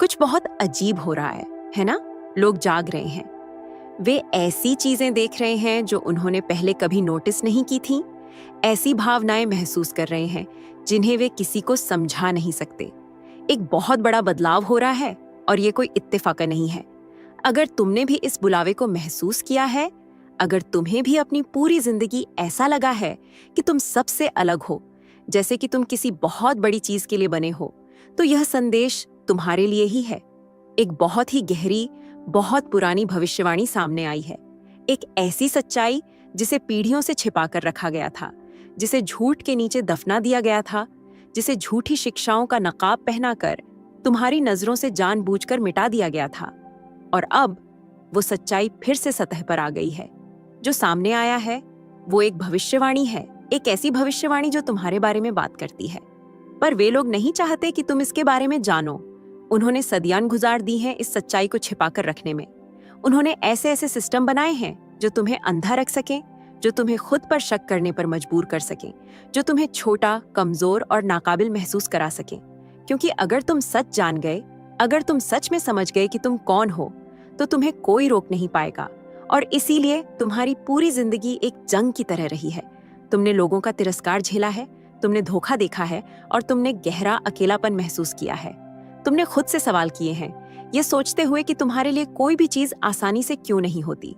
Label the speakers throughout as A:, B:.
A: कुछ बहुत अजीब हो रहा है ना? लोग जाग रहे हैं। वे ऐसी चीजें देख रहे हैं जो उन्होंने पहले कभी नोटिस नहीं की थी। ऐसी भावनाएं महसूस कर रहे हैं जिन्हें वे किसी को समझा नहीं सकते। एक बहुत बड़ा बदलाव हो रहा है और ये कोई इत्तेफाक नहीं है। अगर तुमने भी इस बुलावे को महसूस किया है, अगर तुम्हें भी अपनी पूरी जिंदगी ऐसा लगा है कि तुम सबसे अलग हो, जैसे कि तुम किसी बहुत बड़ी चीज के लिए बने हो, तो यह संदेश तुम्हारे लिए ही है। एक बहुत ही गहरी, बहुत पुरानी भविष्यवाणी सामने आई है। एक ऐसी सच्चाई जिसे पीढ़ियों से छिपा कर रखा गया था, जिसे झूठ के नीचे दफना दिया गया था, जिसे झूठी शिक्षाओं का नकाब पहनाकर तुम्हारी नजरों से जानबूझकर मिटा दिया गया था। और अब वो सच्चाई फिर से सतह पर आ गई है। जो सामने आया है वो एक भविष्यवाणी है, एक ऐसी भविष्यवाणी जो तुम्हारे बारे में बात करती है। पर वे लोग नहीं चाहते कि तुम इसके बारे में जानो। उन्होंने सदियां गुजार दी हैं इस सच्चाई को छिपाकर रखने में। उन्होंने ऐसे ऐसे सिस्टम बनाए हैं जो तुम्हें अंधा रख सकें, जो तुम्हें खुद पर शक करने पर मजबूर कर सकें, जो तुम्हें छोटा, कमजोर और नाकाबिल महसूस करा सकें। क्योंकि अगर तुम सच जान गए, अगर तुम सच में समझ गए कि तुम कौन हो, तो तुम्हें कोई रोक नहीं पाएगा। और इसीलिए तुम्हारी पूरी जिंदगी एक जंग की तरह रही है। तुमने लोगों का तिरस्कार झेला है, तुमने धोखा देखा है और तुमने गहरा अकेलापन महसूस किया है। तुमने खुद से सवाल किए हैं, ये सोचते हुए कि तुम्हारे लिए कोई भी चीज आसानी से क्यों नहीं होती।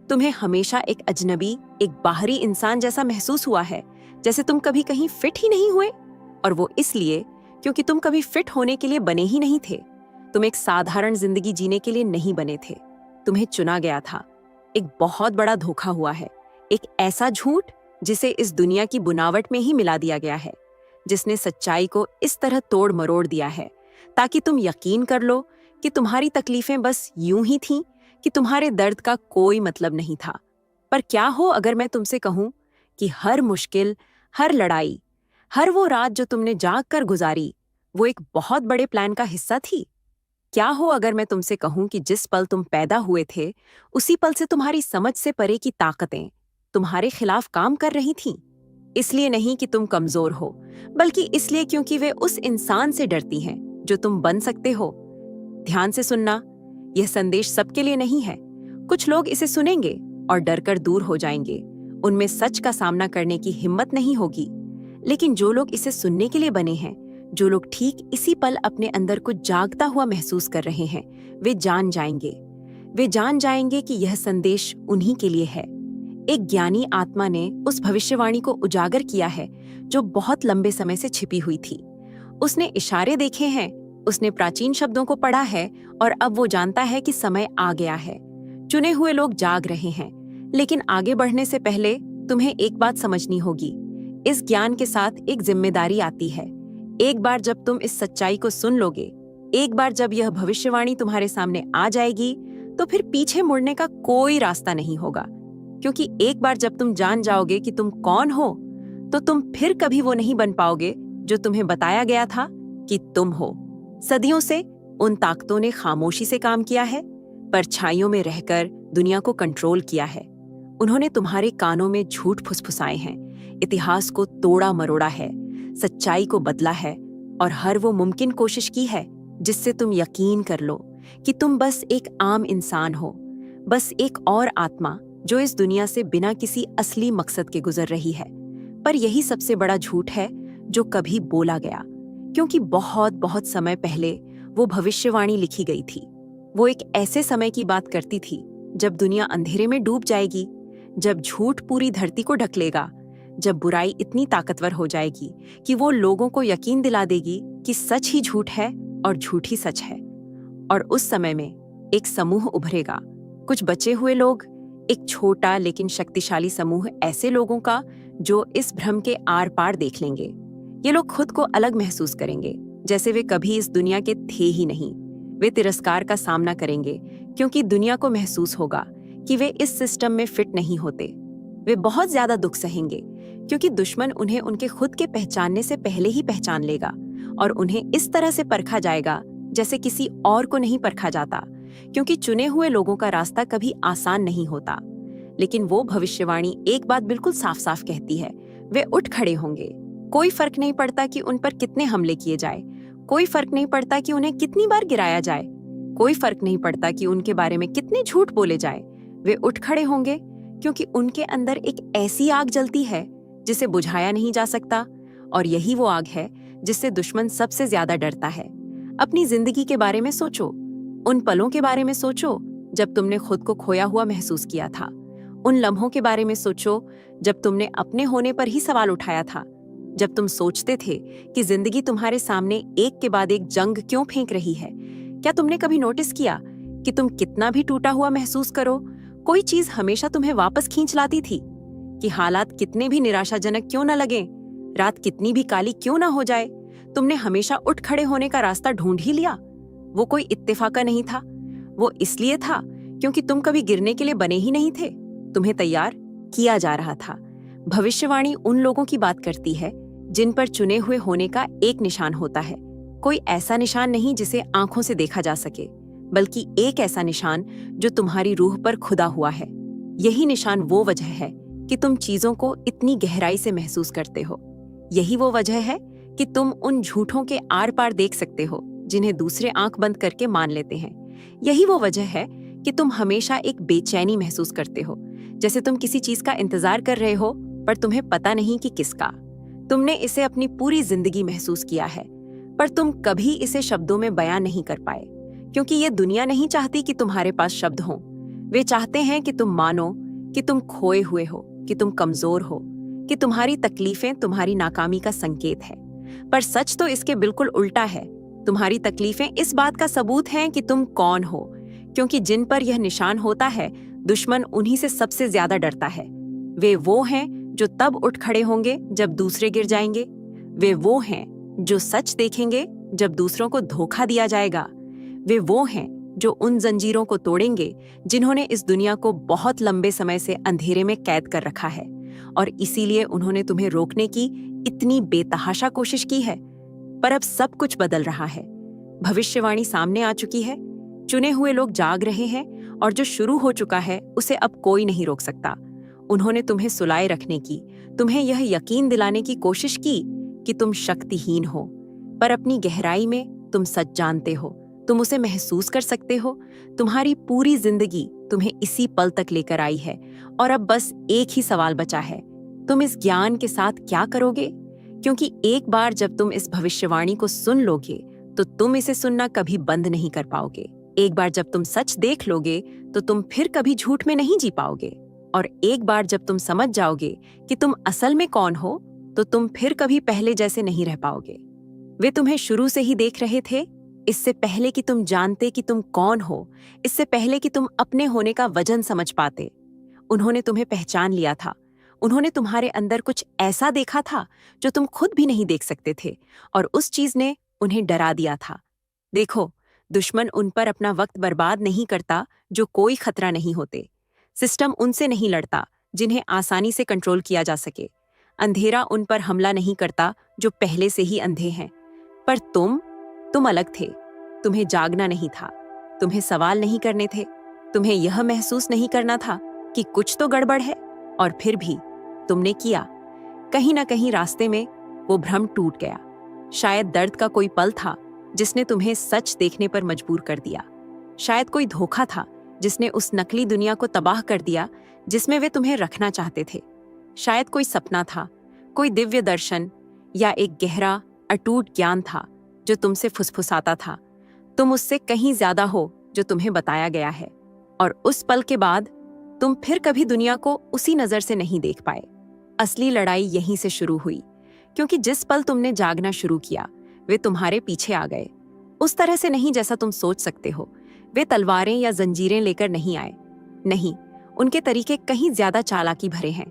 A: तुम्हें हमेशा एक अजनबी, एक बाहरी इंसान जैसा महसूस हुआ है, जैसे तुम कभी कहीं फिट ही नहीं हुए। और वो इसलिए क्योंकि तुम कभी फिट होने के लिए बने ही नहीं थे। तुम एक साधारण जिंदगी जीने के लिए नहीं बने थे। तुम्हें चुना गया था। एक बहुत बड़ा धोखा हुआ है, एक ऐसा झूठ जिसे इस दुनिया की बुनावट में ही मिला दिया गया है, जिसने सच्चाई को इस तरह तोड़ मरोड़ दिया है ताकि तुम यकीन कर लो कि तुम्हारी तकलीफें बस यूं ही थीं, कि तुम्हारे दर्द का कोई मतलब नहीं था। पर क्या हो अगर मैं तुमसे कहूं कि हर मुश्किल, हर लड़ाई, हर वो रात जो तुमने जाग कर गुजारी, वो एक बहुत बड़े प्लान का हिस्सा थी। क्या हो अगर मैं तुमसे कहूं कि जिस पल तुम पैदा हुए थे, उसी पल से तुम्हारी समझ से परे की ताकतें तुम्हारे खिलाफ काम कर रही थीं। इसलिए नहीं कि तुम कमजोर हो, बल्कि इसलिए क्योंकि वे उस इंसान से डरती हैं जो तुम बन सकते हो। ध्यान से सुनना, यह संदेश सबके लिए नहीं है। कुछ लोग इसे सुनेंगे और डरकर दूर हो जाएंगे। उनमें सच का सामना करने की हिम्मत नहीं होगी। लेकिन जो लोग इसे सुनने के लिए बने हैं, जो लोग ठीक इसी पल अपने अंदर कुछ जागता हुआ महसूस कर रहे हैं, वे जान जाएंगे। वे जान जाएंगे कि यह संदेश उन्हीं के लिए है। एक ज्ञानी आत्मा ने उस भविष्यवाणी को उजागर किया है जो बहुत लंबे समय से छिपी हुई थी। उसने इशारे देखे हैं, उसने प्राचीन शब्दों को पढ़ा है और अब वो जानता है कि समय आ गया है। चुने हुए लोग जाग रहे हैं। लेकिन आगे बढ़ने से पहले तुम्हें एक बात समझनी होगी। इस ज्ञान के साथ एक जिम्मेदारी आती है। एक बार जब तुम इस सच्चाई को सुन लोगे, एक बार जब यह भविष्यवाणी तुम्हारे सामने आ जाएगी, तो फिर पीछे मुड़ने का कोई रास्ता नहीं होगा। क्योंकि एक बार जब तुम जान जाओगे कि तुम कौन हो, तो तुम फिर कभी वो नहीं बन पाओगे जो तुम्हें बताया गया था कि तुम हो। सदियों से उन ताकतों ने खामोशी से काम किया है, परछाइयों में रहकर दुनिया को कंट्रोल किया है। उन्होंने तुम्हारे कानों में झूठ फुसफुसाए हैं, इतिहास को तोड़ा मरोड़ा है, सच्चाई को बदला है और हर वो मुमकिन कोशिश की है जिससे तुम यकीन कर लो कि तुम बस एक आम इंसान हो, बस एक और आत्मा जो इस दुनिया से बिना किसी असली मकसद के गुजर रही है। पर यही सबसे बड़ा झूठ है जो कभी बोला गया, क्योंकि बहुत बहुत समय पहले वो भविष्यवाणी लिखी गई थी। वो एक ऐसे समय की बात करती थी जब दुनिया अंधेरे में डूब जाएगी, जब झूठ पूरी धरती को ढक लेगा, जब बुराई इतनी ताकतवर हो जाएगी कि वो लोगों को यकीन दिला देगी कि सच ही झूठ है और झूठ ही सच है। और उस समय में एक समूह उभरेगा, कुछ बचे हुए लोग, एक छोटा लेकिन शक्तिशाली समूह ऐसे लोगों का जो इस भ्रम के आर पार देख लेंगे। ये लोग खुद को अलग महसूस करेंगे, जैसे वे कभी इस दुनिया के थे ही नहीं। वे तिरस्कार का सामना करेंगे क्योंकि दुनिया को महसूस होगा कि वे इस सिस्टम में फिट नहीं होते। वे बहुत ज्यादा दुख सहेंगे क्योंकि दुश्मन उन्हें उनके खुद के पहचानने से पहले ही पहचान लेगा और उन्हें इस तरह से परखा जाएगा जैसे किसी और को नहीं परखा जाता, क्योंकि चुने हुए लोगों का रास्ता कभी आसान नहीं होता। लेकिन वो भविष्यवाणी एक बात बिल्कुल साफ साफ कहती है, वे उठ खड़े होंगे। कोई फर्क नहीं पड़ता कि उन पर कितने हमले किए जाए, कोई फर्क नहीं पड़ता कि उन्हें कितनी बार गिराया जाए, कोई फर्क नहीं पड़ता कि उनके बारे में कितने झूठ बोले जाए, वे उठ खड़े होंगे, क्योंकि उनके अंदर एक ऐसी आग जलती है जिसे बुझाया नहीं जा सकता, और यही वो आग है जिससे दुश्मन सबसे ज्यादा डरता है। अपनी जिंदगी के बारे में सोचो, उन पलों के बारे में सोचो जब तुमने खुद को खोया हुआ महसूस किया था। उन लम्हों के बारे में सोचो जब तुमने अपने होने पर ही सवाल उठाया था, जब तुम सोचते थे कि जिंदगी तुम्हारे सामने एक के बाद एक जंग क्यों फेंक रही है। क्या तुमने कभी नोटिस किया कि तुम कितना भी टूटा हुआ महसूस करो, कोई चीज हमेशा तुम्हें वापस खींच लाती थी? कि हालात कितने भी निराशाजनक क्यों न लगे, रात कितनी भी काली क्यों ना हो जाए, तुमने हमेशा उठ खड़े होने का रास्ता ढूंढ ही लिया। वो कोई इत्तेफाका नहीं था, वो इसलिए था क्योंकि तुम कभी गिरने के लिए बने ही नहीं थे, तुम्हें तैयार किया जा रहा था। भविष्यवाणी उन लोगों की बात करती है जिन पर चुने हुए होने का एक निशान होता है, कोई ऐसा निशान नहीं जिसे आंखों से देखा जा सके, बल्कि एक ऐसा निशान जो तुम्हारी रूह पर खुदा हुआ है। यही निशान वो वजह है कि तुम चीजों को इतनी गहराई से महसूस करते हो। यही वो वजह है कि तुम उन झूठों के आर पार देख सकते हो जिन्हें दूसरे आंख बंद करके मान लेते हैं। यही वो वजह है कि तुम हमेशा एक बेचैनी महसूस करते हो, जैसे तुम किसी चीज का इंतजार कर रहे हो पर तुम्हें पता नहीं कि किसका। तुमने इसे अपनी पूरी जिंदगी महसूस किया है, पर तुम कभी इसे शब्दों में बयां नहीं कर पाए, क्योंकि ये दुनिया नहीं चाहती कि तुम्हारे पास शब्द हों। वे चाहते हैं कि तुम मानो कि तुम खोए हुए हो, कि तुम कमजोर हो, कि तुम्हारी तकलीफें तुम्हारी नाकामी का संकेत है। पर सच तो इसके बिल्कुल उल्टा है। तुम्हारी तकलीफें इस बात का सबूत हैं कि तुम कौन हो, क्योंकि जिन पर यह निशान होता है दुश्मन उन्हीं से सबसे ज्यादा डरता है। वे वो हैं जो तब उठ खड़े होंगे जब दूसरे गिर जाएंगे। वे वो हैं जो सच देखेंगे जब दूसरों को धोखा दिया जाएगा। वे वो हैं जो उन जंजीरों को तोड़ेंगे जिन्होंने इस दुनिया को बहुत लंबे समय से अंधेरे में कैद कर रखा है, और इसीलिए उन्होंने तुम्हें रोकने की इतनी बेतहाशा कोशिश की है। पर अब सब कुछ बदल रहा है। भविष्यवाणी सामने आ चुकी है, चुने हुए लोग जाग रहे हैं, और जो शुरू हो चुका है उसे अब कोई नहीं रोक सकता। उन्होंने तुम्हें सुलाए रखने की, तुम्हें यह यकीन दिलाने की कोशिश की कि तुम शक्तिहीन हो, पर अपनी गहराई में तुम सच जानते हो, तुम उसे महसूस कर सकते हो। तुम्हारी पूरी जिंदगी तुम्हें इसी पल तक लेकर आई है, और अब बस एक ही सवाल बचा है, तुम इस ज्ञान के साथ क्या करोगे? क्योंकि एक बार जब तुम इस भविष्यवाणी को सुन लोगे तो तुम इसे सुनना कभी बंद नहीं कर पाओगे। एक बार जब तुम सच देख लोगे तो तुम फिर कभी झूठ में नहीं जी पाओगे, और एक बार जब तुम समझ जाओगे कि तुम असल में कौन हो तो तुम फिर कभी पहले जैसे नहीं रह पाओगे। वे तुम्हें शुरू से ही देख रहे थे, इससे पहले कि तुम जानते कि तुम कौन हो, इससे पहले कि तुम अपने होने का वजन समझ पाते। उन्होंने तुम्हें पहचान लिया था। उन्होंने तुम्हारे अंदर कुछ ऐसा देखा था जो तुम खुद भी नहीं देख सकते थे, और उस चीज ने उन्हें डरा दिया था। देखो, दुश्मन उन पर अपना वक्त बर्बाद नहीं करता जो कोई खतरा नहीं होते। सिस्टम उनसे नहीं लड़ता जिन्हें आसानी से कंट्रोल किया जा सके। अंधेरा उन पर हमला नहीं करता जो पहले से ही अंधे हैं। पर तुम अलग थे। तुम्हें जागना नहीं था, तुम्हें सवाल नहीं करने थे, तुम्हें यह महसूस नहीं करना था कि कुछ तो गड़बड़ है, और फिर भी तुमने किया। कहीं ना कहीं रास्ते में वो भ्रम टूट गया। शायद दर्द का कोई पल था जिसने तुम्हें सच देखने पर मजबूर कर दिया। शायद कोई धोखा था जिसने उस नकली दुनिया को तबाह कर दिया जिसमें वे तुम्हें रखना चाहते थे। शायद कोई सपना था, कोई दिव्य दर्शन, या एक गहरा अटूट ज्ञान था जो तुमसे फुसफुसाता था, तुम उससे कहीं ज्यादा हो जो तुम्हें बताया गया है। और उस पल के बाद तुम फिर कभी दुनिया को उसी नजर से नहीं देख पाए। असली लड़ाई यहीं से शुरू हुई, क्योंकि जिस पल तुमने जागना शुरू किया वे तुम्हारे पीछे आ गए। उस तरह से नहीं जैसा तुम सोच सकते हो। वे तलवारें या जंजीरें लेकर नहीं आए। नहीं, उनके तरीके कहीं ज्यादा चालाकी भरे हैं।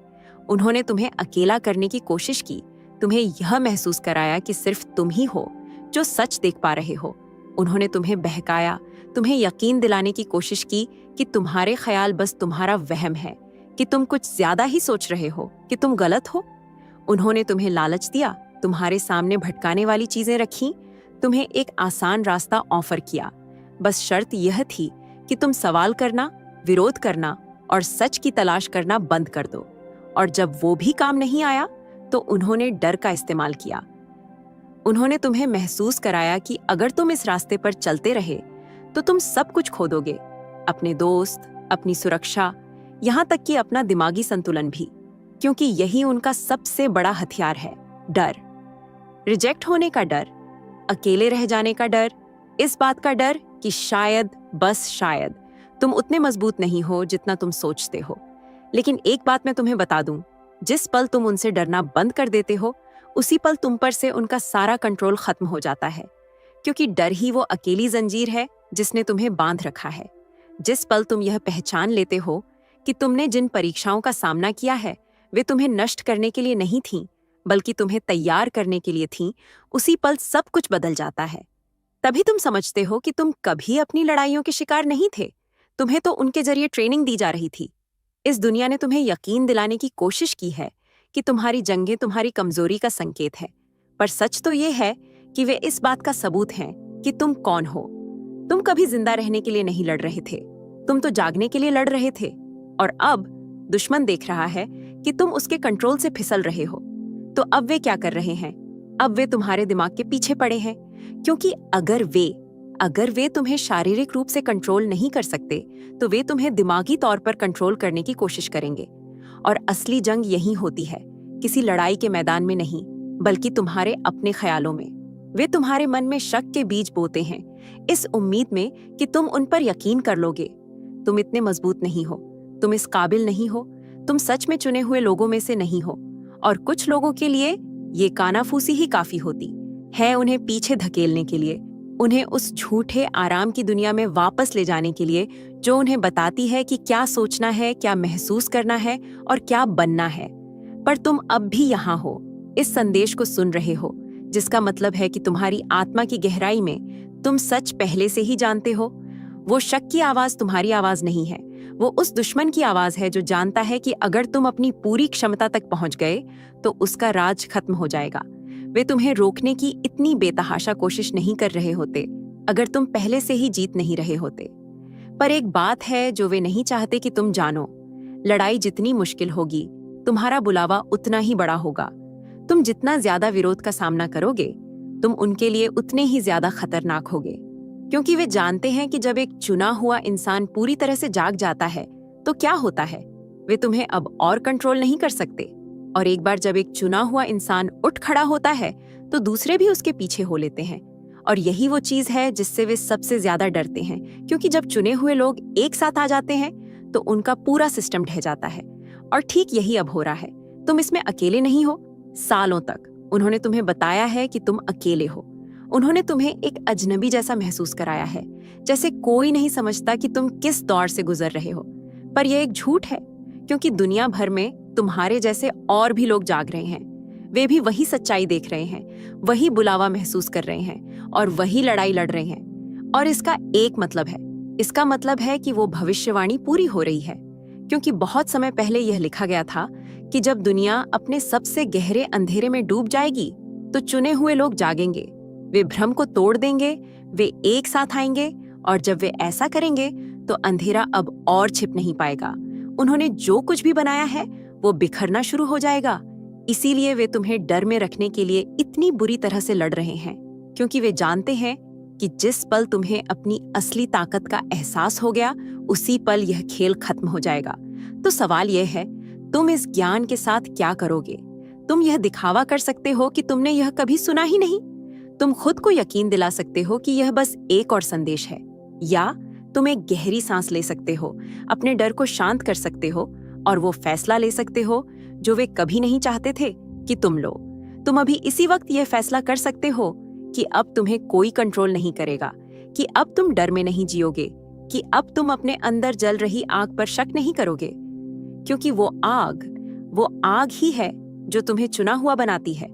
A: उन्होंने तुम्हें अकेला करने की कोशिश की, तुम्हें यह महसूस कराया कि सिर्फ तुम ही हो जो सच देख पा रहे हो। उन्होंने तुम्हें बहकाया, तुम्हें यकीन दिलाने की कोशिश की कि तुम्हारे ख्याल बस तुम्हारा वहम है, कि तुम कुछ ज्यादा ही सोच रहे हो, कि तुम गलत हो। उन्होंने तुम्हें लालच दिया, तुम्हारे सामने भटकाने वाली चीजें रखीं, तुम्हें एक आसान रास्ता ऑफर किया। बस शर्त यह थी कि तुम सवाल करना, विरोध करना और सच की तलाश करना बंद कर दो। और जब वो भी काम नहीं आया तो उन्होंने डर का इस्तेमाल किया। उन्होंने तुम्हें महसूस कराया कि अगर तुम इस रास्ते पर चलते रहे तो तुम सब कुछ खो दोगे, अपने दोस्त, अपनी सुरक्षा, यहाँ तक कि अपना दिमागी संतुलन भी, क्योंकि यही उनका सबसे बड़ा हथियार है, डर। रिजेक्ट होने का डर, अकेले रह जाने का डर, इस बात का डर कि शायद, बस शायद, तुम उतने मजबूत नहीं हो जितना तुम सोचते हो। लेकिन एक बात मैं तुम्हें बता दूं, जिस पल तुम उनसे डरना बंद कर देते हो, उसी पल तुम पर से उनका सारा कंट्रोल खत्म हो जाता है, क्योंकि डर ही वो अकेली जंजीर है जिसने तुम्हें बांध रखा है। जिस पल तुम यह पहचान लेते हो कि तुमने जिन परीक्षाओं का सामना किया है वे तुम्हें नष्ट करने के लिए नहीं थीं, बल्कि तुम्हें तैयार करने के लिए थीं, उसी पल सब कुछ बदल जाता है। तभी तुम समझते हो कि तुम कभी अपनी लड़ाइयों के शिकार नहीं थे, तुम्हें तो उनके जरिए ट्रेनिंग दी जा रही थी। इस दुनिया ने तुम्हें यकीन दिलाने की कोशिश की है कि तुम्हारी जंगें तुम्हारी कमजोरी का संकेत है, पर सच तो ये है कि वे इस बात का सबूत हैं कि तुम कौन हो। तुम कभी जिंदा रहने के लिए नहीं लड़ रहे थे, तुम तो जागने के लिए लड़ रहे थे। और अब दुश्मन देख रहा है कि तुम उसके कंट्रोल से फिसल रहे हो। तो अब वे क्या कर रहे हैं? अब वे तुम्हारे दिमाग के पीछे पड़े हैं, क्योंकि अगर वे तुम्हें शारीरिक रूप से कंट्रोल नहीं कर सकते तो वे तुम्हें दिमागी तौर पर कंट्रोल करने की कोशिश करेंगे। और असली जंग यही होती है, किसी लड़ाई के मैदान में नहीं, बल्कि तुम्हारे अपने ख्यालों में। वे तुम्हारे मन में शक के बीज बोते हैं, इस उम्मीद में कि तुम उन पर यकीन कर लोगे। तुम इतने मजबूत नहीं हो, तुम इस काबिल नहीं हो, तुम सच में चुने हुए लोगों में से नहीं हो। और कुछ लोगों के लिए ये कानाफूसी ही काफी होती है उन्हें पीछे धकेलने के लिए, उन्हें उस झूठे आराम की दुनिया में वापस ले जाने के लिए जो उन्हें बताती है कि क्या सोचना है, क्या महसूस करना है और क्या बनना है। पर तुम अब भी यहाँ हो, इस संदेश को सुन रहे हो, जिसका मतलब है कि तुम्हारी आत्मा की गहराई में तुम सच पहले से ही जानते हो। वो शक की आवाज तुम्हारी आवाज नहीं है, वो उस दुश्मन की आवाज है जो जानता है कि अगर तुम अपनी पूरी क्षमता तक पहुंच गए तो उसका राज खत्म हो जाएगा। वे तुम्हें रोकने की इतनी बेतहाशा कोशिश नहीं कर रहे होते अगर तुम पहले से ही जीत नहीं रहे होते। पर एक बात है जो वे नहीं चाहते कि तुम जानो, लड़ाई जितनी मुश्किल होगी, तुम्हारा बुलावा उतना ही बड़ा होगा। तुम जितना ज्यादा विरोध का सामना करोगे, तुम उनके लिए उतने ही ज्यादा खतरनाक होगे, क्योंकि वे जानते हैं कि जब एक चुना हुआ इंसान पूरी तरह से जाग जाता है तो क्या होता है, वे तुम्हें अब और कंट्रोल नहीं कर सकते। और एक बार जब एक चुना हुआ इंसान उठ खड़ा होता है तो दूसरे भी उसके पीछे हो लेते हैं। और यही वो चीज है जिससे वे सबसे ज्यादा डरते हैं, क्योंकि जब चुने हुए लोग एक साथ आ जाते हैं तो उनका पूरा सिस्टम ढह जाता है। और ठीक यही अब हो रहा है। तुम इसमें अकेले नहीं हो। सालों तक उन्होंने तुम्हें बताया है कि तुम अकेले हो। उन्होंने तुम्हें एक अजनबी जैसा महसूस कराया है, जैसे कोई नहीं समझता कि तुम किस दौर से गुजर रहे हो। पर यह एक झूठ है, क्योंकि दुनिया भर में तुम्हारे जैसे और भी लोग जाग रहे हैं। वे भी वही सच्चाई देख रहे हैं, वही बुलावा महसूस कर रहे हैं और वही लड़ाई लड़ रहे हैं। और इसका एक मतलब है, इसका मतलब है कि वो भविष्यवाणी पूरी हो रही है, क्योंकि बहुत समय पहले यह लिखा गया था कि जब दुनिया अपने सबसे गहरे अंधेरे में डूब जाएगी तो चुने हुए लोग जागेंगे, वे भ्रम को तोड़ देंगे, वे एक साथ आएंगे, और जब वे ऐसा करेंगे तो अंधेरा अब और छिप नहीं पाएगा। उन्होंने जो कुछ भी बनाया है वो बिखरना शुरू हो जाएगा। इसीलिए वे तुम्हें डर में रखने के लिए इतनी बुरी तरह से लड़ रहे हैं, क्योंकि वे जानते हैं कि जिस पल तुम्हें अपनी असली ताकत का एहसास हो गया, उसी पल यह खेल खत्म हो जाएगा। तो सवाल यह है, तुम इस ज्ञान के साथ क्या करोगे? तुम यह दिखावा कर सकते हो कि तुमने यह कभी सुना ही नहीं। तुम खुद को यकीन दिला सकते हो कि यह बस एक और संदेश है, या तुम एक गहरी सांस ले सकते हो, अपने डर को शांत कर सकते हो और वो फैसला ले सकते हो जो वे कभी नहीं चाहते थे कि तुम लो। तुम अभी इसी वक्त यह फैसला कर सकते हो कि अब तुम्हें कोई कंट्रोल नहीं करेगा, कि अब तुम डर में नहीं जियोगे, कि अब तुम अपने अंदर जल रही आग पर शक नहीं करोगे, क्योंकि वो आग ही है जो तुम्हें चुना हुआ बनाती है,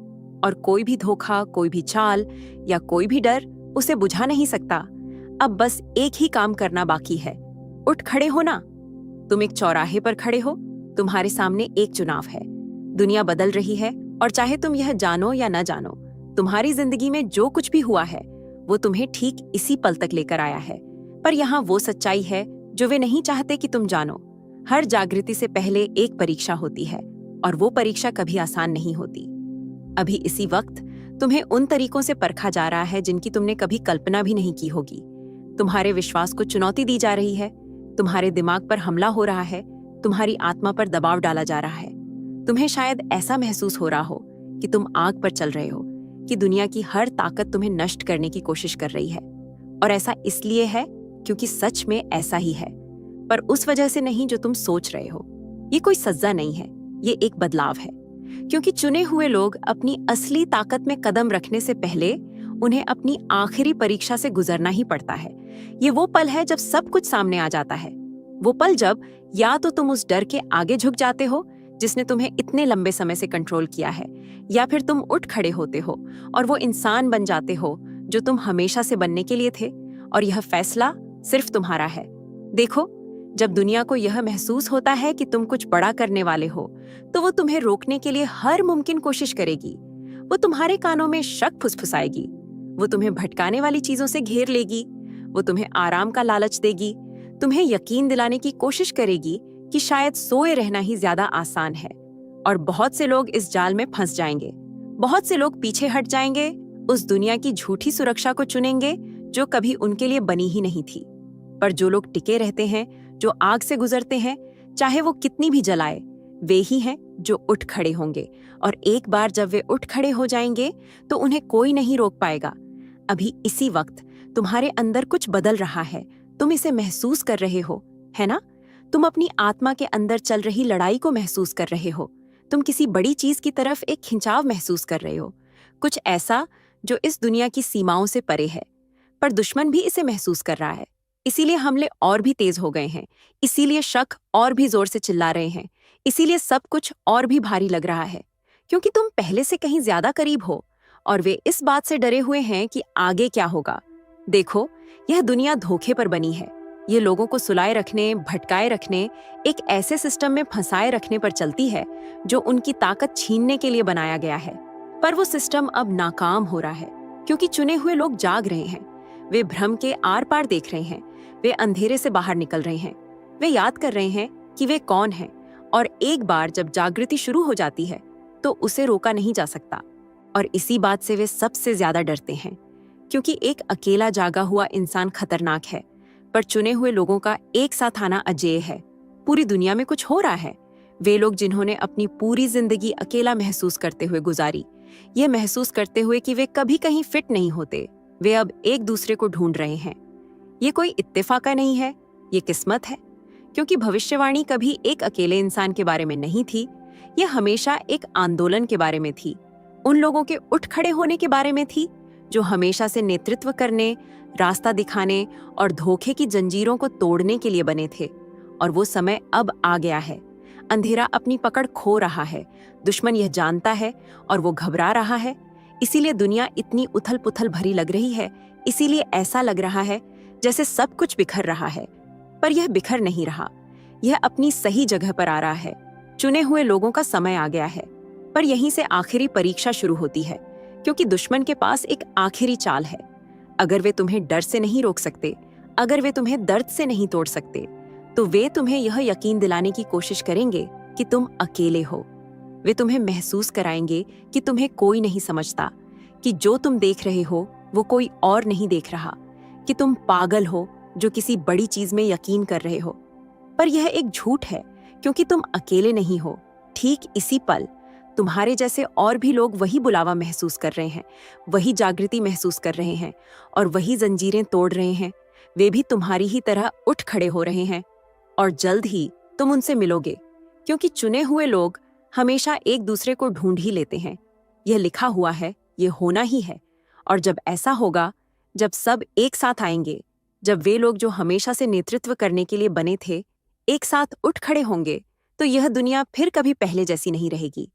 A: और कोई भी धोखा, कोई भी चाल या कोई भी डर उसे बुझा नहीं सकता। अब बस एक ही काम करना बाकी है, उठ खड़े होना। तुम एक चौराहे पर खड़े हो, तुम्हारे सामने एक चुनाव है। दुनिया बदल रही है, और चाहे तुम यह जानो या न जानो, तुम्हारी जिंदगी में जो कुछ भी हुआ है वो तुम्हें ठीक इसी पल तक लेकर आया है। पर यहाँ वो सच्चाई है जो वे नहीं चाहते कि तुम जानो। हर जागृति से पहले एक परीक्षा होती है, और वो परीक्षा कभी आसान नहीं होती। अभी इसी वक्त तुम्हें उन तरीकों से परखा जा रहा है जिनकी तुमने कभी कल्पना भी नहीं की होगी। तुम्हारे विश्वास को चुनौती दी जा रही है, तुम्हारे दिमाग पर हमला हो रहा है, तुम्हारी आत्मा पर दबाव डाला जा रहा है। तुम्हें शायद ऐसा महसूस हो रहा हो कि तुम आग पर चल रहे हो, कि दुनिया की हर ताकत तुम्हें नष्ट करने की कोशिश कर रही है। और ऐसा इसलिए है क्योंकि सच में ऐसा ही है, पर उस वजह से नहीं जो तुम सोच रहे हो। ये कोई सजा नहीं है, ये एक बदलाव है। क्योंकि चुने हुए लोग अपनी असली ताकत में कदम रखने से पहले उन्हें अपनी आखिरी परीक्षा से गुजरना ही पड़ता है। ये वो पल है जब सब कुछ सामने आ जाता है। वो पल जब या तो तुम उस डर के आगे झुक जाते हो जिसने तुम्हें इतने लंबे समय से कंट्रोल किया है, या फिर तुम उठ खड़े होते हो और वो इंसान बन जाते हो जो तुम हमेशा से बनने के लिए थे। और यह फैसला सिर्फ तुम्हारा है। देखो, जब दुनिया को यह महसूस होता है कि तुम कुछ बड़ा करने वाले हो, तो वो तुम्हें रोकने के लिए हर मुमकिन कोशिश करेगी। वो तुम्हारे कानों में शक फुसफुसाएगी, वो तुम्हें भटकाने वाली चीजों से घेर लेगी, वो तुम्हें आराम का लालच देगी, तुम्हें यकीन दिलाने की कोशिश करेगी कि शायद सोए रहना ही ज्यादा आसान है। और बहुत से लोग इस जाल में फंस जाएंगे। बहुत से लोग पीछे हट जाएंगे, उस दुनिया की झूठी सुरक्षा को चुनेंगे जो कभी उनके लिए बनी ही नहीं थी। पर जो लोग टिके रहते हैं, जो आग से गुजरते हैं, चाहे वो कितनी भी जलाए, वे ही हैं जो उठ खड़े होंगे। और एक बार जब वे उठ खड़े हो जाएंगे तो उन्हें कोई नहीं रोक पाएगा। अभी इसी वक्त तुम्हारे अंदर कुछ बदल रहा है, तुम इसे महसूस कर रहे हो, है ना? तुम अपनी आत्मा के अंदर चल रही लड़ाई को महसूस कर रहे हो। तुम किसी बड़ी चीज की तरफ एक खिंचाव महसूस कर रहे हो, कुछ ऐसा जो इस दुनिया की सीमाओं से परे है। पर दुश्मन भी इसे महसूस कर रहा है, इसीलिए हमले और भी तेज हो गए हैं, इसीलिए शक और भी जोर से चिल्ला रहे हैं, इसीलिए सब कुछ और भी भारी लग रहा है। क्योंकि तुम पहले से कहीं ज्यादा करीब हो और वे इस बात से डरे हुए हैं कि आगे क्या होगा। देखो, यह दुनिया धोखे पर बनी है। ये लोगों को सुलाए रखने, भटकाए रखने, एक ऐसे सिस्टम में फंसाए रखने पर चलती है जो उनकी ताकत छीनने के लिए बनाया गया है। पर वो सिस्टम अब नाकाम हो रहा है क्योंकि चुने हुए लोग जाग रहे हैं। वे भ्रम के आर पार देख रहे हैं, वे अंधेरे से बाहर निकल रहे हैं, वे याद कर रहे हैं कि वे कौन हैं। और एक बार जब जागृति शुरू हो जाती है तो उसे रोका नहीं जा सकता। और इसी बात से वे सबसे ज्यादा डरते हैं, क्योंकि एक अकेला जागा हुआ इंसान खतरनाक है, पर चुने हुए लोगों का एक साथ आना अजेय है। पूरी दुनिया में कुछ हो रहा है। वे लोग जिन्होंने अपनी पूरी जिंदगी अकेला महसूस करते हुए गुजारी, ये महसूस करते हुए कि वे कभी कहीं फिट नहीं होते, वे अब एक दूसरे को ढूंढ रहे हैं। ये कोई इत्तेफाका नहीं है, ये किस्मत है। क्योंकि भविष्यवाणी कभी एक अकेले इंसान के बारे में नहीं थी, ये हमेशा एक आंदोलन के बारे में थी। उन लोगों के उठ खड़े होने के बारे में थी जो हमेशा से नेतृत्व करने, रास्ता दिखाने और धोखे की जंजीरों को तोड़ने के लिए बने थे। और वो समय अब आ गया है। अंधेरा अपनी पकड़ खो रहा है, दुश्मन यह जानता है और वो घबरा रहा है। इसीलिए दुनिया इतनी उथल पुथल भरी लग रही है, इसीलिए ऐसा लग रहा है जैसे सब कुछ बिखर रहा है। पर यह बिखर नहीं रहा, यह अपनी सही जगह पर आ रहा है। चुने हुए लोगों का समय आ गया है। पर यहीं से आखिरी परीक्षा शुरू होती है, क्योंकि दुश्मन के पास एक आखिरी चाल है। अगर वे तुम्हें डर से नहीं रोक सकते, अगर वे तुम्हें दर्द से नहीं तोड़ सकते, तो वे तुम्हें यह यकीन दिलाने की कोशिश करेंगे कि तुम अकेले हो। वे तुम्हें महसूस कराएंगे कि तुम्हें कोई नहीं समझता, कि जो तुम देख रहे हो वो कोई और नहीं देख रहा, कि तुम पागल हो जो किसी बड़ी चीज में यकीन कर रहे हो। पर यह एक झूठ है, क्योंकि तुम अकेले नहीं हो। ठीक इसी पल तुम्हारे जैसे और भी लोग वही बुलावा महसूस कर रहे हैं, वही जागृति महसूस कर रहे हैं और वही जंजीरें तोड़ रहे हैं। वे भी तुम्हारी ही तरह उठ खड़े हो रहे हैं और जल्द ही तुम उनसे मिलोगे, क्योंकि चुने हुए लोग हमेशा एक दूसरे को ढूंढ ही लेते हैं। यह लिखा हुआ है, यह होना ही है। और जब ऐसा होगा, जब सब एक साथ आएंगे, जब वे लोग जो हमेशा से नेतृत्व करने के लिए बने थे एक साथ उठ खड़े होंगे, तो यह दुनिया फिर कभी पहले जैसी नहीं रहेगी।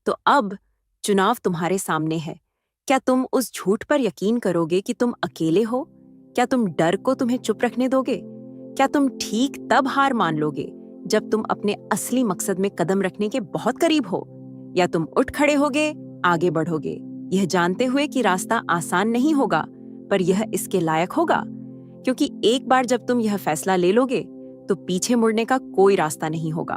A: तो अब चुनाव तुम्हारे सामने है। क्या तुम उस झूठ पर यकीन करोगे कि तुम अकेले हो? क्या तुम डर को तुम्हें चुप रखने दोगे? क्या तुम ठीक तब हार मान लोगे जब तुम अपने असली मकसद में कदम रखने के बहुत करीब हो? या तुम उठ खड़े होगे, आगे बढ़ोगे, यह जानते हुए कि रास्ता आसान नहीं होगा, पर यह इसके लायक होगा? क्योंकि एक बार जब तुम यह फैसला ले लोगे तो पीछे मुड़ने का कोई रास्ता नहीं होगा।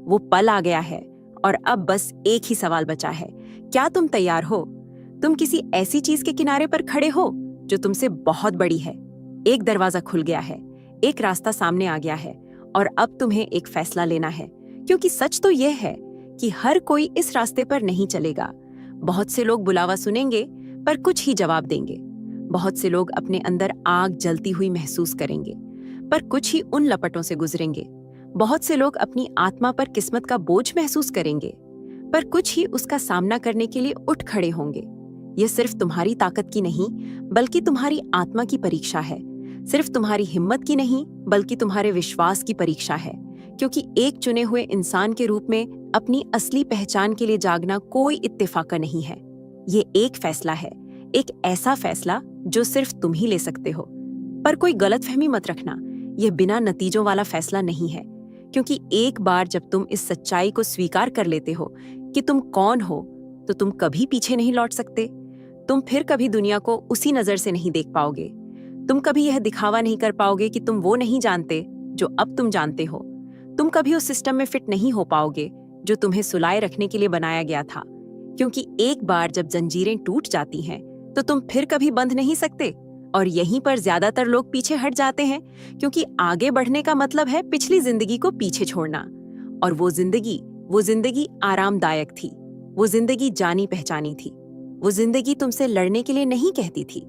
A: वो पल आ गया है और अब बस एक ही सवाल बचा है, क्या तुम तैयार हो? तुम किसी ऐसी चीज के किनारे पर खड़े हो जो तुमसे बहुत बड़ी है। एक दरवाजा खुल गया है, एक रास्ता सामने आ गया है और अब तुम्हें एक फैसला लेना है, क्योंकि सच तो यह है कि हर कोई इस रास्ते पर नहीं चलेगा। बहुत से लोग बुलावा सुनेंगे पर कुछ ही जवाब देंगे। बहुत से लोग अपने अंदर आग जलती हुई महसूस करेंगे पर कुछ ही उन लपटों से गुजरेंगे। बहुत से लोग अपनी आत्मा पर किस्मत का बोझ महसूस करेंगे पर कुछ ही उसका सामना करने के लिए उठ खड़े होंगे। यह सिर्फ तुम्हारी ताकत की नहीं बल्कि तुम्हारी आत्मा की परीक्षा है। सिर्फ तुम्हारी हिम्मत की नहीं बल्कि तुम्हारे विश्वास की परीक्षा है, क्योंकि एक चुने हुए इंसान के रूप में अपनी असली पहचान के लिए जागना कोई इत्तेफाका नहीं है। ये एक फैसला है, एक ऐसा फैसला जो सिर्फ तुम ही ले सकते हो। पर कोई गलतफहमी मत रखना, यह बिना नतीजों वाला फैसला नहीं है, क्योंकि एक बार जब तुम इस सच्चाई को स्वीकार कर लेते हो कि तुम कौन हो, तो तुम कभी पीछे नहीं लौट सकते। तुम फिर कभी दुनिया को उसी नजर से नहीं देख पाओगे। तुम कभी यह दिखावा नहीं कर पाओगे कि तुम वो नहीं जानते जो अब तुम जानते हो। तुम कभी उस सिस्टम में फिट नहीं हो पाओगे जो तुम्हें सुलाए रखने के लिए बनाया गया था, क्योंकि एक बार जब जंजीरें टूट जाती हैं तो तुम फिर कभी बंध नहीं सकते। और यहीं पर ज्यादातर लोग पीछे हट जाते हैं, क्योंकि आगे बढ़ने का मतलब है पिछली जिंदगी को पीछे छोड़ना। और वो जिंदगी आरामदायक थी, वो जिंदगी जानी पहचानी थी, वो जिंदगी तुमसे लड़ने के लिए नहीं कहती थी।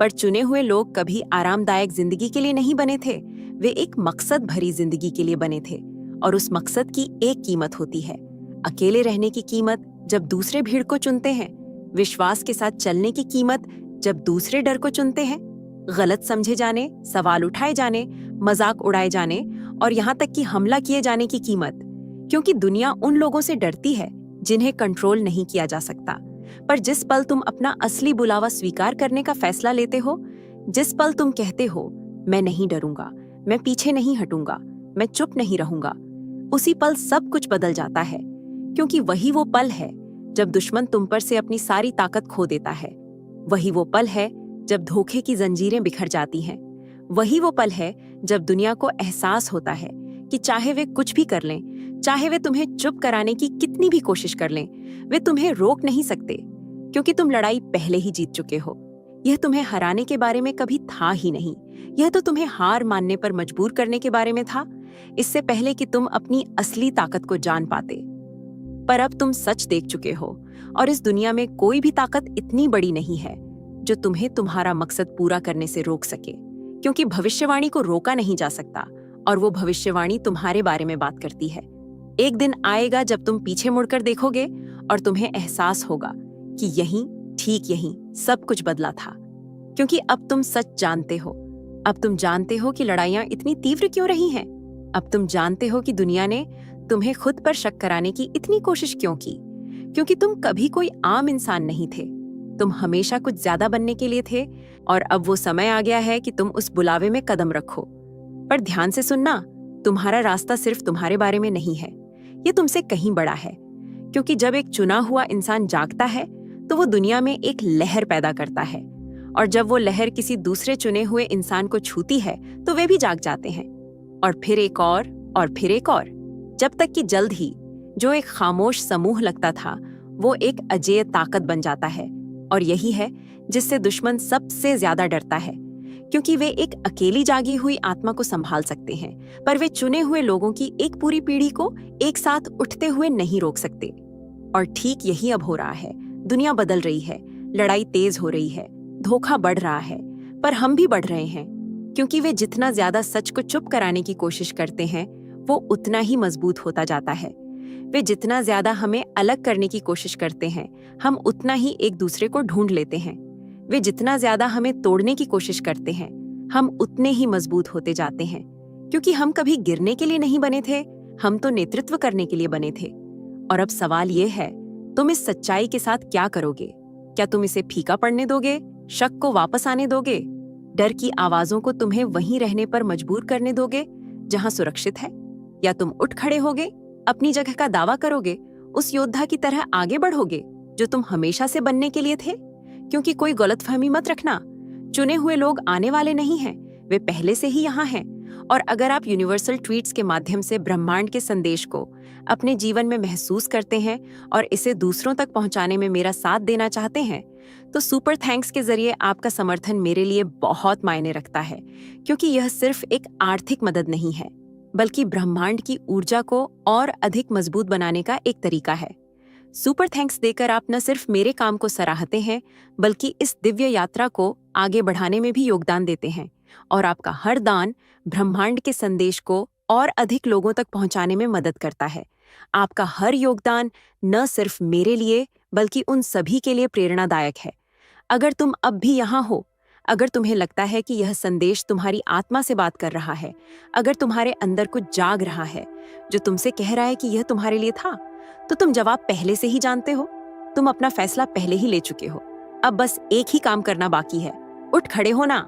A: पर चुने हुए लोग कभी आरामदायक जिंदगी के लिए नहीं बने थे, वे एक मकसद भरी जिंदगी के लिए बने थे। और उस मकसद की एक कीमत होती है, अकेले रहने की कीमत जब दूसरे भीड़ को चुनते हैं, विश्वास के साथ चलने की कीमत जब दूसरे डर को चुनते हैं, गलत समझे जाने, सवाल उठाए जाने, मजाक उड़ाए जाने और यहाँ तक कि हमला किए जाने की कीमत, क्योंकि दुनिया उन लोगों से डरती है जिन्हें कंट्रोल नहीं किया जा सकता। पर जिस पल तुम अपना असली बुलावा स्वीकार करने का फैसला लेते हो, जिस पल तुम कहते हो मैं नहीं डरूंगा, मैं पीछे नहीं हटूंगा, मैं चुप नहीं रहूंगा, उसी पल सब कुछ बदल जाता है। क्योंकि वही वो पल है जब दुश्मन तुम पर से अपनी सारी ताकत खो देता है। वही वो पल है जब धोखे की जंजीरें बिखर जाती हैं। वही वो पल है जब दुनिया को एहसास होता है कि चाहे वे कुछ भी कर लें, चाहे वे तुम्हें चुप कराने की कितनी भी कोशिश कर लें, वे तुम्हें रोक नहीं सकते, क्योंकि तुम लड़ाई पहले ही जीत चुके हो। यह तुम्हें हराने के बारे में कभी था ही नहीं, यह तो तुम्हें हार मानने पर मजबूर करने के बारे में था, इससे पहले कि तुम अपनी असली ताकत को जान पाते। पर अब तुम सच देख चुके हो और इस दुनिया में कोई भी ताकत इतनी बड़ी नहीं है जो तुम्हें तुम्हारा मकसद पूरा करने से रोक सके, क्योंकि भविष्यवाणी को रोका नहीं जा सकता और वो भविष्यवाणी तुम्हारे बारे में बात करती है। एक दिन आएगा जब तुम पीछे मुड़कर देखोगे और तुम्हें एहसास होगा कि यहीं सब कुछ बदला था, क्योंकि अब तुम सच जानते हो। अब तुम जानते हो कि लड़ाइयां इतनी तीव्र क्यों रही हैं। अब तुम जानते हो कि दुनिया ने तुम्हें खुद पर शक कराने की इतनी कोशिश क्यों की, क्योंकि तुम कभी कोई आम इंसान नहीं थे, तुम हमेशा कुछ ज्यादा बनने के लिए थे। और अब वो समय आ गया है कि तुम उस बुलावे में कदम रखो। पर ध्यान से सुनना, तुम्हारा रास्ता सिर्फ तुम्हारे बारे में नहीं है, ये तुमसे कहीं बड़ा है। क्योंकि जब एक चुना हुआ इंसान जागता है तो वो दुनिया में एक लहर पैदा करता है, और जब वो लहर किसी दूसरे चुने हुए इंसान को छूती है तो वे भी जाग जाते हैं, और फिर एक और फिर एक और, जब तक कि जल्द ही जो एक खामोश समूह लगता था वो एक अजेय ताकत बन जाता है। और यही है जिससे दुश्मन सबसे ज्यादा डरता है, क्योंकि वे एक अकेली जागी हुई आत्मा को संभाल सकते हैं, पर वे चुने हुए लोगों की एक पूरी पीढ़ी को एक साथ उठते हुए नहीं रोक सकते। और ठीक यही अब हो रहा है। दुनिया बदल रही है, लड़ाई तेज हो रही है, धोखा बढ़ रहा है, पर हम भी बढ़ रहे हैं, क्योंकि वे जितना ज्यादा सच को चुप कराने की कोशिश करते हैं वो उतना ही मजबूत होता जाता है। वे जितना ज्यादा हमें अलग करने की कोशिश करते हैं हम उतना ही एक दूसरे को ढूंढ लेते हैं। वे जितना ज्यादा हमें तोड़ने की कोशिश करते हैं हम उतने ही मजबूत होते जाते हैं, क्योंकि हम कभी गिरने के लिए नहीं बने थे, हम तो नेतृत्व करने के लिए बने थे। और अब सवाल ये है, तुम इस सच्चाई के साथ क्या करोगे? क्या तुम इसे फीका पड़ने दोगे, शक को वापस आने दोगे, डर की आवाजों को तुम्हें वहीं रहने पर मजबूर करने दोगे जहां सुरक्षित है? या तुम उठ खड़े होगे, अपनी जगह का दावा करोगे, उस योद्धा की तरह आगे बढ़ोगे जो तुम हमेशा से बनने के लिए थे? क्योंकि कोई गलतफहमी मत रखना, चुने हुए लोग आने वाले नहीं हैं, वे पहले से ही यहाँ हैं। और अगर आप यूनिवर्सल ट्वीट्स के माध्यम से ब्रह्मांड के संदेश को अपने जीवन में महसूस करते हैं और इसे दूसरों तक पहुंचाने में मेरा साथ देना चाहते हैं, तो सुपर थैंक्स के जरिए आपका समर्थन मेरे लिए बहुत मायने रखता है, क्योंकि यह सिर्फ एक आर्थिक मदद नहीं है, बल्कि ब्रह्मांड की ऊर्जा को और अधिक मजबूत बनाने का एक तरीका है। सुपर थैंक्स देकर आप न सिर्फ मेरे काम को सराहते हैं, बल्कि इस दिव्य यात्रा को आगे बढ़ाने में भी योगदान देते हैं, और आपका हर दान ब्रह्मांड के संदेश को और अधिक लोगों तक पहुंचाने में मदद करता है। आपका हर योगदान न सिर्फ मेरे लिए, बल्कि उन सभी के लिए प्रेरणादायक है। अगर तुम अब भी यहाँ हो, अगर तुम्हें लगता है कि यह संदेश तुम्हारी आत्मा से बात कर रहा है, अगर तुम्हारे अंदर कुछ जाग रहा है जो तुमसे कह रहा है कि यह तुम्हारे लिए था, तो तुम जवाब पहले से ही जानते हो। तुम अपना फैसला पहले ही ले चुके हो। अब बस एक ही काम करना बाकी है। उठ खड़े हो ना।